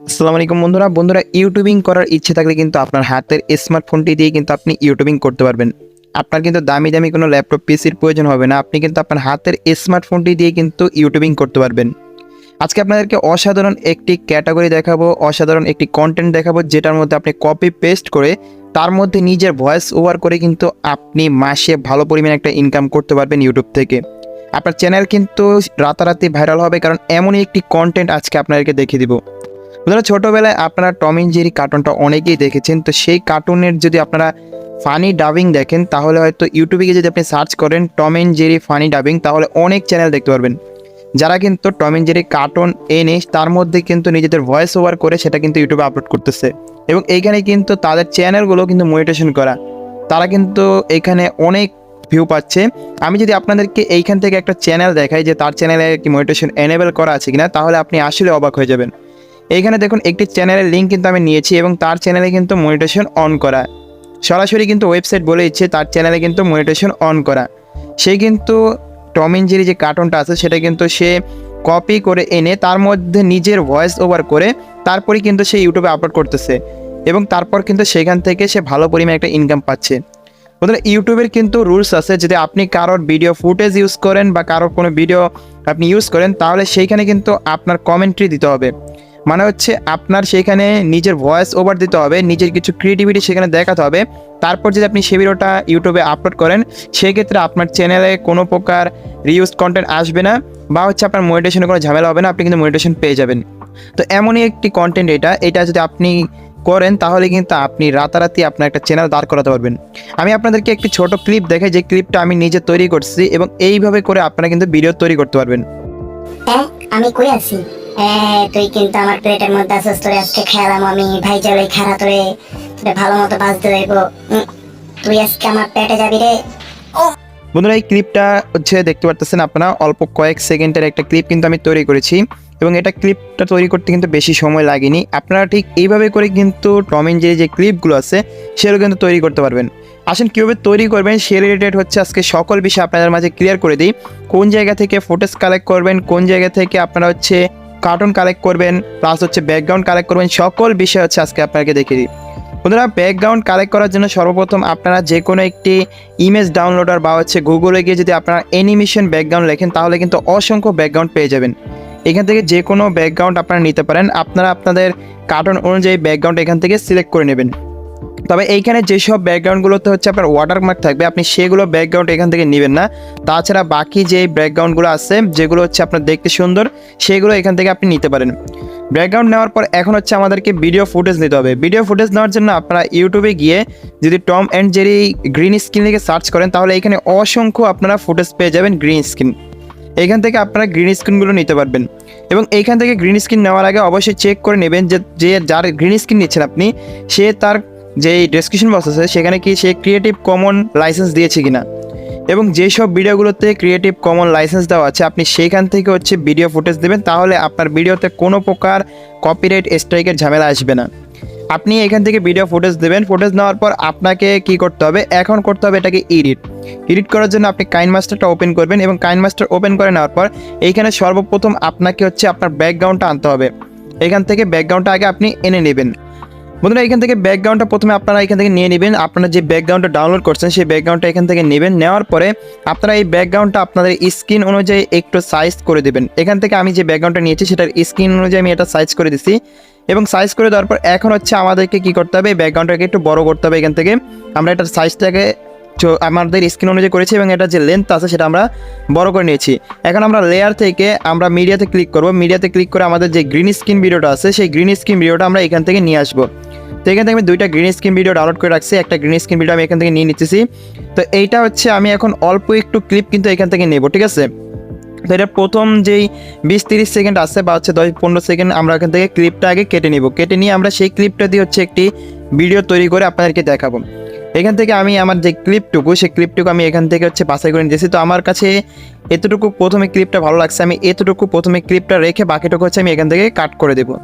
আসসালামু আলাইকুম বন্ধুরা ইউটিউবিং করার ইচ্ছে থাকলে কিন্তু আপনার হাতের স্মার্টফোনটি দিয়ে কিন্তু আপনি ইউটিউবিং করতে পারবেন। আপনার কিন্তু দামি কোনো ল্যাপটপ পিসির প্রয়োজন হবে না। আপনি কিন্তু আপনার হাতের স্মার্টফোনটি দিয়ে কিন্তু ইউটিউবিং করতে পারবেন। আজকে আপনাদেরকে অসাধারণ একটি ক্যাটাগরি দেখাবো, অসাধারণ একটি কন্টেন্ট দেখাবো, যেটার মধ্যে আপনি কপি পেস্ট করে তার মধ্যে নিজের ভয়েস ওভার করে কিন্তু আপনি মাসে ভালো পরিমাণে একটা ইনকাম করতে পারবেন ইউটিউব থেকে। আপনার চ্যানেল কিন্তু রাতারাতি ভাইরাল হবে, কারণ এমনই একটি কন্টেন্ট আজকে আপনাদেরকে দেখিয়ে দিব। বন্ধুরা, ছোটোবেলায় আপনারা টম অ্যান্ড জেরি কার্টুনটা অনেকেই দেখেছেন। তো সেই কার্টুনের যদি আপনারা ফানি ডাবিং দেখেন, তাহলে হয়তো ইউটিউবে গিয়ে যদি আপনি সার্চ করেন Tom and Jerry funny dubbing, তাহলে অনেক চ্যানেল দেখতে পারবেন যারা কিন্তু টম অ্যান্ড জেরি কার্টুন এনে তার মধ্যে কিন্তু নিজেদের ভয়েস ওভার করে সেটা কিন্তু ইউটিউবে আপলোড করতেছে। এবং এইখানে কিন্তু তাদের চ্যানেলগুলো কিন্তু মনিটাইজেশন করা, তারা কিন্তু এখানে অনেক ভিউ পাচ্ছে। আমি যদি আপনাদেরকে এইখান থেকে একটা চ্যানেল দেখাই যে তার চ্যানেলে কি মনিটাইজেশন এনেবল করা আছে কিনা, তাহলে আপনি আসলে অবাক হয়ে যাবেন। এইখানে দেখুন একটি চ্যানেলের লিঙ্ক কিন্তু আমি নিয়েছি এবং তার চ্যানেলে কিন্তু মনিটাইজেশন অন করা, সরাসরি কিন্তু ওয়েবসাইট বলে দিচ্ছে তার চ্যানেলে কিন্তু মনিটাইজেশন অন করা। সে কিন্তু টম অ্যান্ড জেরি যে কার্টুনটা আছে সেটা কিন্তু সে কপি করে এনে তার মধ্যে নিজের ভয়েস ওভার করে তারপরে কিন্তু সে ইউটিউবে আপলোড করতেছে এবং তারপর কিন্তু সেখান থেকে সে ভালো পরিমাণে একটা ইনকাম পাচ্ছে। বন্ধুরা, ইউটিউবের কিন্তু রুলস আছে, যদি আপনি কারোর ভিডিও ফুটেজ ইউজ করেন বা কারোর কোনো ভিডিও আপনি ইউজ করেন, তাহলে সেইখানে কিন্তু আপনার কমেন্ট্রি দিতে হবে। মানে হচ্ছে আপনার সেখানে নিজের ভয়েস ওভার দিতে হবে, নিজের কিছু ক্রিয়েটিভিটি সেখানে দেখাতে হবে। তারপর যদি আপনি সেই ভিডিওটা ইউটিউবে আপলোড করেন, সেক্ষেত্রে আপনার চ্যানেলে কোনো প্রকার রিউজ কন্টেন্ট আসবে না বা হচ্ছে আপনার মনিটাইজেশনে কোনো ঝামেলা হবে না, আপনি কিন্তু মনিটাইজেশন পেয়ে যাবেন। তো এমনই একটি কন্টেন্ট এটা যদি আপনি করেন, তাহলে কিন্তু আপনি রাতারাতি আপনার একটা চ্যানেল দাঁড় করাতে পারবেন। আমি আপনাদেরকে একটি ছোট ক্লিপ দেখাই, যে ক্লিপটা আমি নিজে তৈরি করছি এবং এইভাবে করে আপনারা কিন্তু ভিডিও তৈরি করতে পারবেন। আমি কই আছি? তুই কিন্তু আমার প্লেটের মধ্যে আছিস, তোরে আজকে খেলাম আমি ভাই জালই খারা, তোরে ভালো মতো বাজতে দেব। তুই আজকে আমার পেটে যাবি রে। বন্ধুরা, এই ক্লিপটা হচ্ছে দেখতে পারতেছেন আপনারা, অল্প কয়েক সেকেন্ডের একটা ক্লিপ কিন্তু আমি তৈরি করেছি এবং এটা ক্লিপটা তৈরি করতে কিন্তু বেশি সময় লাগেনি। আপনারা ঠিক এইভাবে করে কিন্তু টম অ্যান্ড জেরি যে ক্লিপগুলো আছে সেগুলো কিন্তু তৈরি করতে পারবেন। আসেন কীভাবে তৈরি করবেন সে রিলেটেড হচ্ছে আজকে সকল বিষয় আপনাদের মাঝে ক্লিয়ার করে দিই। কোন জায়গা থেকে ফুটেজ কালেক্ট করবেন, কোন জায়গা থেকে আপনারা হচ্ছে কার্টুন কালেক্ট করবেন, প্লাস হচ্ছে ব্যাকগ্রাউন্ড কালেক্ট করবেন, সকল বিষয় হচ্ছে আজকে আপনাকে দেখিয়ে দিই। বন্ধুরা, ব্যাকগ্রাউন্ড কালেক্ট করার জন্য সর্বপ্রথম আপনারা যে কোনো একটি ইমেজ ডাউনলোডার বা হচ্ছে গুগলে গিয়ে যদি আপনারা অ্যানিমেশন ব্যাকগ্রাউন্ড লেখেন, তাহলে কিন্তু অসংখ্য ব্যাকগ্রাউন্ড পেয়ে যাবেন। এখান থেকে যে কোনো ব্যাকগ্রাউন্ড আপনারা নিতে পারেন। আপনারা আপনাদের কার্টুন অনুযায়ী ব্যাকগ্রাউন্ড এখান থেকে সিলেক্ট করে নেবেন। তবে এইখানে যেসব ব্যাকগ্রাউন্ডগুলোতে হচ্ছে আপনার ওয়াটারমার্ক থাকবে, আপনি সেগুলো ব্যাকগ্রাউন্ড এখান থেকে নেবেন না। তাছাড়া বাকি যে ব্যাকগ্রাউন্ডগুলো আছে যেগুলো হচ্ছে আপনার দেখতে সুন্দর, সেগুলো এখান থেকে আপনি নিতে পারেন। ব্যাকগ্রাউন্ড নেওয়ার পর এখন হচ্ছে আমাদেরকে ভিডিও ফুটেজ নিতে হবে। ভিডিও ফুটেজ নেওয়ার জন্য আপনারা ইউটিউবে গিয়ে যদি Tom and Jerry green screen লিখে সার্চ করেন, তাহলে এখানে অসংখ্য আপনারা ফুটেজ পেয়ে যাবেন গ্রিন স্ক্রিন। এইখান থেকে আপনারা গ্রিন স্ক্রিনগুলো নিতে পারবেন এবং এইখান থেকে গ্রিন স্ক্রিন নেওয়ার আগে অবশ্যই চেক করে নেবেন যে যার গ্রিন স্ক্রিন নিচ্ছেন আপনি, সে তার যে ডেসক্রিপশন বক্স আছে সেখানে কি সে ক্রিয়েটিভ কমন লাইসেন্স দিয়েছে কিনা, এবং যেসব ভিডিওগুলোতে ক্রিয়েটিভ কমন লাইসেন্স দেওয়া আছে আপনি সেইখান থেকে হচ্ছে ভিডিও ফুটেজ দেবেন, তাহলে আপনার ভিডিওতে কোনো প্রকার কপিরাইট স্ট্রাইকের ঝামেলা আসবে না। আপনি এখান থেকে ভিডিও ফুটেজ দেবেন। ফুটেজ নেওয়ার পর আপনাকে কি করতে হবে, এখন করতে হবে এটাকে এডিট করার জন্য আপনি কাইনমাস্টারটা ওপেন করবেন এবং কাইনমাস্টার ওপেন করে নেওয়ার পর এইখানে সর্বপ্রথম আপনাকে হচ্ছে আপনার ব্যাকগ্রাউন্ডটা আনতে হবে। এখান থেকে ব্যাকগ্রাউন্ডটা আগে আপনি এনে নেবেন। বন্ধুরা, এখান থেকে ব্যাকগ্রাউন্ডটা প্রথমে আপনারা এখান থেকে নিয়ে নেবেন। আপনারা যে ব্যাকগ্রাউন্ডটা ডাউনলোড করছেন সেই ব্যাকগ্রাউন্ডটা এখান থেকে নেবেন। নেওয়ার পরে আপনারা এই ব্যাকগ্রাউন্ডটা আপনাদের স্ক্রিন অনুযায়ী একটু সাইজ করে দেবেন। এখান থেকে আমি যে ব্যাকগ্রাউন্ডটা নিয়েছি সেটার স্ক্রিন অনুযায়ী আমি এটা সাইজ করে দিচ্ছি এবং সাইজ করে দেওয়ার পর এখন হচ্ছে আমাদেরকে কি করতে হবে, ব্যাকগ্রাউন্ডটাকে একটু বড় করতে হবে। এখান থেকে আমরা এটার সাইজটাকে আমাদের স্ক্রিন অনুযায়ী করেছি এবং এটা যে লেন্থ আছে সেটা আমরা বড় করে নিয়েছি। এখন আমরা লেয়ার থেকে আমরা মিডিয়াতে ক্লিক করব। মিডিয়াতে ক্লিক করে আমাদের যে গ্রিন স্ক্রিন ভিডিওটা আছে সেই গ্রিন স্ক্রিন ভিডিওটা আমরা এখান থেকে নিয়ে আসবো। তো এখান থেকে আমি দুইটা গ্রিন স্ক্রিন ভিডিও ডাউনলোড করে রাখছি, একটা গ্রিন স্ক্রিন ভিডিও আমি এখান থেকে নিয়ে নিতেছি। তো এইটা হচ্ছে আমি এখন অল্প একটু ক্লিপ কিন্তু এখান থেকে নেব, ঠিক আছে। তো এটা প্রথম যেই 20-30 সেকেন্ড আছে বা হচ্ছে 10-15 সেকেন্ড আমরা এখান থেকে ক্লিপটা আগে কেটে নিব। কেটে নিয়ে আমরা সেই ক্লিপটা দিয়ে হচ্ছে একটি ভিডিও তৈরি করে আপনাদেরকে দেখাবো। এখান থেকে আমি আমার যে ক্লিপটুকু সেই ক্লিপটুকু আমি এখান থেকে হচ্ছে বাছাই করে নিয়েছি। তো আমার কাছে এতটুকু প্রথমে ক্লিপটা ভালো লাগছে, আমি এতটুকু প্রথমে ক্লিপটা রেখে বাকিটুকু হচ্ছে আমি এখান থেকে কাট করে দেবো।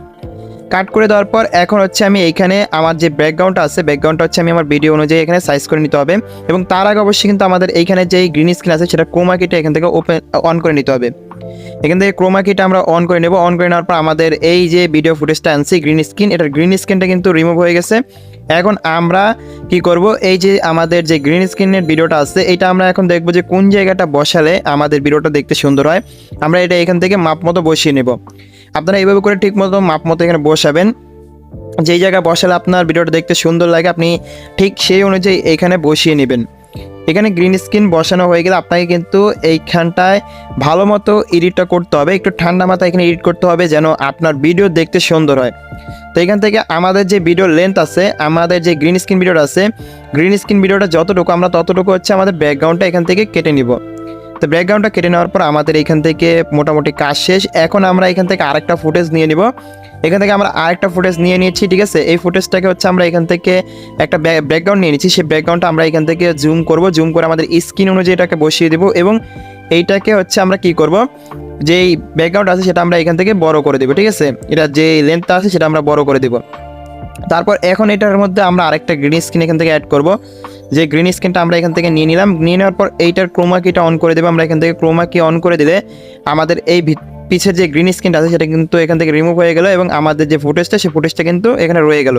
কাট করে দেওয়ার পর এখন হচ্ছে আমি এইখানে আমার যে ব্যাকগ্রাউন্ডটা আছে ব্যাকগ্রাউন্ডটা হচ্ছে আমি আমার ভিডিও অনুযায়ী এখানে সাইজ করে নিতে হবে এবং তার আগে অবশ্যই কিন্তু আমাদের এইখানে যে গ্রিন স্ক্রিন আছে সেটা কোমাকিটা এখান থেকে অন করে নিতে হবে। এখান থেকে ক্রোমা কিটা আমরা অন করে নেব। অন করে নেওয়ার পর আমাদের এই যে ভিডিও ফুটেজটা আনছি গ্রিন স্ক্রিন, এটার গ্রিন স্ক্রিনটা কিন্তু রিমুভ হয়ে গেছে। এখন আমরা কি করব, এই যে আমাদের যে গ্রিন স্ক্রিনের ভিডিওটা আছে এটা আমরা এখন দেখব যে কোন জায়গাটা বসালে আমাদের ভিডিওটা দেখতে সুন্দর হয়। আমরা এটা এখান থেকে মাপ মতো বসিয়ে নেব। আপনারা এইভাবে করে ঠিক মতো মাপ মতো এখানে বসাবেন। যেই জায়গায় বসালে আপনার ভিডিওটা দেখতে সুন্দর লাগে আপনি ঠিক সেই অনুযায়ী এখানে বসিয়ে নেবেন। এখানে গ্রিন স্ক্রিন বসানো হয়ে গেলে আপনাকে কিন্তু এইখানটায় ভালো মতো এডিটটা করতে হবে, একটু ঠান্ডা মাথায় এখানে এডিট করতে হবে যেন আপনার ভিডিও দেখতে সুন্দর হয়। তো এখান থেকে আমাদের যে ভিডিও লেন্থ আছে, আমাদের যে গ্রিন স্ক্রিন ভিডিওটা আছে, গ্রিন স্ক্রিন ভিডিওটা যতটুকু আমরা ততটুকু হচ্ছে আমাদের ব্যাকগ্রাউন্ডটা এখান থেকে কেটে নিব। তো ব্যাকগ্রাউন্ডটা কেটে নেওয়ার পর আমাদের এখান থেকে মোটামুটি কাজ শেষ। এখন আমরা এখান থেকে আরেকটা ফুটেজ নিয়ে নিব। এখান থেকে আমরা আরেকটা ফুটেজ নিয়ে নিয়েছি, ঠিক আছে। এই ফুটেজটাকে হচ্ছে আমরা এখান থেকে একটা ব্যাকগ্রাউন্ড নিয়ে নিচ্ছি। সেই ব্যাকগ্রাউন্ডটা আমরা এখান থেকে জুম করব, জুম করে আমাদের স্ক্রিন অনুযায়ী এটাকে বসিয়ে দেবো এবং এইটাকে হচ্ছে আমরা কি করব, যেই ব্যাকগ্রাউন্ড আছে সেটা আমরা এখান থেকে বড় করে দেবো, ঠিক আছে। এটা যে লেন্থটা আছে সেটা আমরা বড় করে দেবো। তারপর এখন এটার মধ্যে আমরা আরেকটা গ্রিন স্ক্রিন এখান থেকে অ্যাড করব। যে গ্রিন স্ক্রিনটা আমরা এখান থেকে নিয়ে নিলাম, নিয়ে নেওয়ার পর এইটার ক্রোমা কিটা অন করে দেবো। আমরা এখান থেকে ক্রোমা কি অন করে দিলে আমাদের এই পিছের যে গ্রিন স্ক্রিনটা আছে সেটা কিন্তু এখান থেকে রিমুভ হয়ে গেল এবং আমাদের যে ফুটেজটা সেই ফুটেজটা কিন্তু এখানে রয়ে গেল।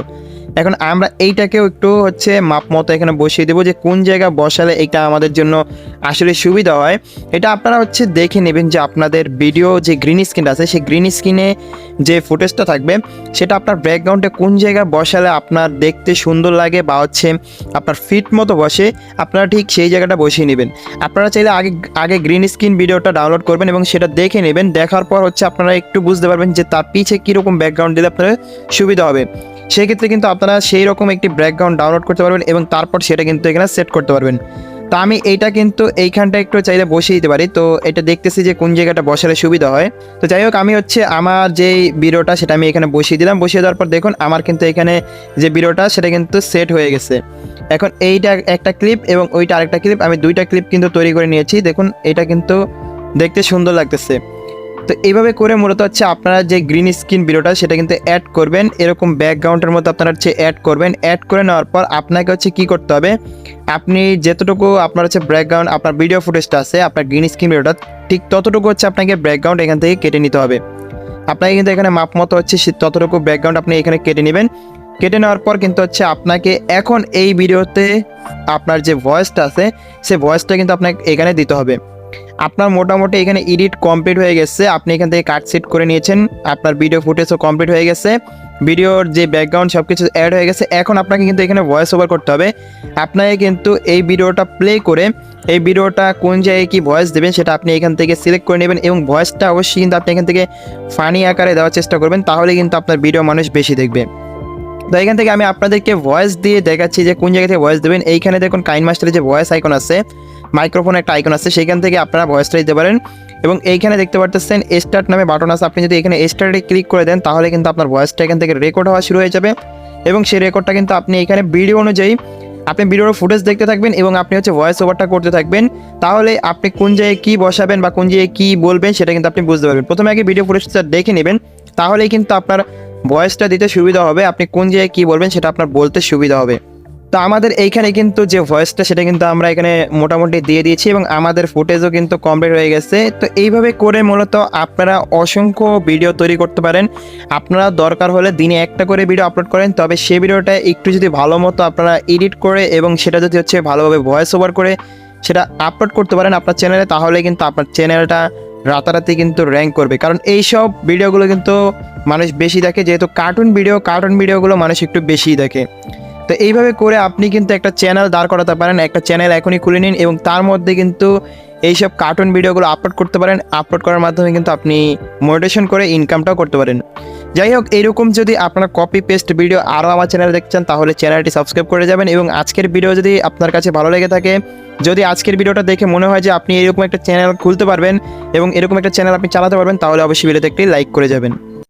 এখন আমরা এইটাকেও একটু হচ্ছে মাপ মতো এখানে বসিয়ে দেবো যে কোন জায়গায় বসালে এটা আমাদের জন্য আসলে সুবিধা হয়। এটা আপনারা হচ্ছে দেখে নেবেন যে আপনাদের ভিডিও যে গ্রিন স্ক্রিনটা আছে সেই গ্রিন স্ক্রিনে যে ফুটেজটা থাকবে সেটা আপনার ব্যাকগ্রাউন্ডে কোন জায়গায় বসালে আপনার দেখতে সুন্দর লাগে বা হচ্ছে আপনার ফিট মতো বসে, আপনারা ঠিক সেই জায়গাটা বসিয়ে নেবেন। আপনারা চাইলে আগে গ্রিন স্ক্রিন ভিডিওটা ডাউনলোড করবেন এবং সেটা দেখে নেবেন। দেখার পর হচ্ছে আপনারা একটু বুঝতে পারবেন যে তার পিছে কীরকম ব্যাকগ্রাউন্ড দিলে আপনার সুবিধা হবে। সেক্ষেত্রে কিন্তু আপনারা সেই রকম একটি ব্যাকগ্রাউন্ড ডাউনলোড করতে পারবেন এবং তারপর সেটা কিন্তু এখানে সেট করতে পারবেন। তো আমি এইটা কিন্তু এইখানটা একটু চাইলে বসিয়ে দিতে পারি। তো এটা দেখতেছি যে কোন জায়গাটা বসালে সুবিধা হয়। তো যাই হোক, আমি হচ্ছে আমার যেই ভিডিওটা সেটা আমি এখানে বসিয়ে দিলাম। বসিয়ে দেওয়ার পর দেখুন আমার কিন্তু এখানে যে ভিডিওটা সেটা কিন্তু সেট হয়ে গেছে। এখন এইটা একটা ক্লিপ এবং ওইটা আরেকটা ক্লিপ, আমি দুইটা ক্লিপ কিন্তু তৈরি করে নিয়েছি। দেখুন এটা কিন্তু দেখতে সুন্দর লাগতেছে। তো এইভাবে করে মূলত হচ্ছে আপনারা যে গ্রিন স্ক্রিন ভিডিওটা সেটা কিন্তু অ্যাড করবেন, এরকম ব্যাকগ্রাউন্ডের মধ্যে আপনারা হচ্ছে অ্যাড করবেন। অ্যাড করে নেওয়ার পর আপনাকে হচ্ছে কী করতে হবে, আপনি যতটুকু আপনার হচ্ছে ব্যাকগ্রাউন্ড আপনার ভিডিও ফুটেজটা আছে আপনার গ্রিন স্ক্রিন ভিডিওটা ঠিক ততটুকু হচ্ছে আপনাকে ব্যাকগ্রাউন্ড এখান থেকে কেটে নিতে হবে। আপনাকে কিন্তু এখানে মাপ মতো হচ্ছে ততটুকু ব্যাকগ্রাউন্ড আপনি এখানে কেটে নেবেন। কেটে নেওয়ার পর কিন্তু হচ্ছে আপনাকে এখন এই ভিডিওতে আপনার যে ভয়েসটা আছে সেই ভয়েসটা কিন্তু আপনাকে এখানে দিতে হবে। আপনার মোটামুটি এখানে এডিট কমপ্লিট হয়ে গেছে, আপনি এখান থেকে কাট সেট করে নিয়েছেন, আপনার ভিডিও ফুটেজও কমপ্লিট হয়ে গেছে, ভিডিওর যে ব্যাকগ্রাউন্ড সব কিছু অ্যাড হয়ে গেছে। এখন আপনাকে কিন্তু এখানে ভয়েস ওভার করতে হবে। আপনাকে কিন্তু এই ভিডিওটা প্লে করে এই ভিডিওটা কোন জায়গায় কী ভয়েস দেবেন সেটা আপনি এখান থেকে সিলেক্ট করে নেবেন এবং ভয়েসটা অবশ্যই কিন্তু আপনি এখান থেকে ফানি আকারে দেওয়ার চেষ্টা করবেন, তাহলে কিন্তু আপনার ভিডিও মানুষ বেশি দেখবে। তো এখান থেকে আমি আপনাদেরকে ভয়েস দিয়ে দেখাচ্ছি যে কোন জায়গা থেকে ভয়েস দেবেন। এইখানে দেখুন কাইন মাস্টারের যে ভয়েস আইকন আছে, মাইক্রোফোন একটা আইকন আছে, সেইখান থেকে আপনারা ভয়েসটা দিতে পারেন এবং এইখানে দেখতে পাচ্ছেন স্টার্ট নামে বাটন আছে। আপনি যদি এখানে স্টার্টে ক্লিক করে দেন তাহলে কিন্তু আপনার ভয়েসটা এখান থেকে রেকর্ড হওয়া শুরু হয়ে যাবে এবং সেই রেকর্ডটা কিন্তু আপনি এখানে ভিডিও অনুযায়ী আপনি ভিডিওর ফুটেজ দেখতে থাকবেন এবং আপনি হচ্ছে ভয়েস ওভারটা করতে থাকবেন। তাহলে আপনি কোন জায়গায় কী বসাবেন বা কোন জায়গায় কী বলবেন সেটা কিন্তু আপনি বুঝতে পারবেন। প্রথমে আগে ভিডিও ফুটেজটা দেখে নেবেন, তাহলেই কিন্তু আপনার ভয়েসটা দিতে সুবিধা হবে, আপনি কোন জায়গায় কী বলবেন সেটা আপনার বলতে সুবিধা হবে। তো আমাদের এইখানে কিন্তু যে ভয়েসটা সেটা কিন্তু আমরা এখানে মোটামুটি দিয়ে দিয়েছি এবং আমাদের ফুটেজও কিন্তু কমপ্লিট হয়ে গেছে। তো এইভাবে করে মূলত আপনারা অসংখ্য ভিডিও তৈরি করতে পারেন। আপনারা দরকার হলে দিনে একটা করে ভিডিও আপলোড করেন, তবে সেই ভিডিওটা একটু যদি ভালো মতো আপনারা এডিট করে এবং সেটা যদি হচ্ছে ভালোভাবে ভয়েস ওভার করে সেটা আপলোড করতে পারেন আপনার চ্যানেলে, তাহলে কিন্তু আপনার চ্যানেলটা রাতারাতি কিন্তু র্যাঙ্ক করবে। কারণ এইসব ভিডিওগুলো কিন্তু মানুষ বেশি দেখে, যেহেতু কার্টুন ভিডিওগুলো মানুষ একটু বেশিই দেখে। তো এইভাবে করে আপনি কিন্তু একটা চ্যানেল দাঁড় করাতে পারেন। একটা চ্যানেল এখনই খুলে নিন এবং তার মধ্যে কিন্তু এইসব কার্টুন ভিডিওগুলো আপলোড করতে পারেন। আপলোড করার মাধ্যমে কিন্তু আপনি মোটিভেশন করে ইনকামটাও করতে পারেন। যাই হোক, এইরকম যদি আপনারা কপি পেস্ট ভিডিও আরও আমার চ্যানেলে দেখতে চান তাহলে চ্যানেলটি সাবস্ক্রাইব করে যাবেন এবং আজকের ভিডিও যদি আপনার কাছে ভালো লেগে থাকে, যদি আজকের ভিডিওটা দেখে মনে হয় যে আপনি এরকম একটা চ্যানেল খুলতে পারবেন এবং এরকম একটা চ্যানেল আপনি চালাতে পারবেন, তাহলে অবশ্যই ভিডিওতে একটি লাইক করে যাবেন।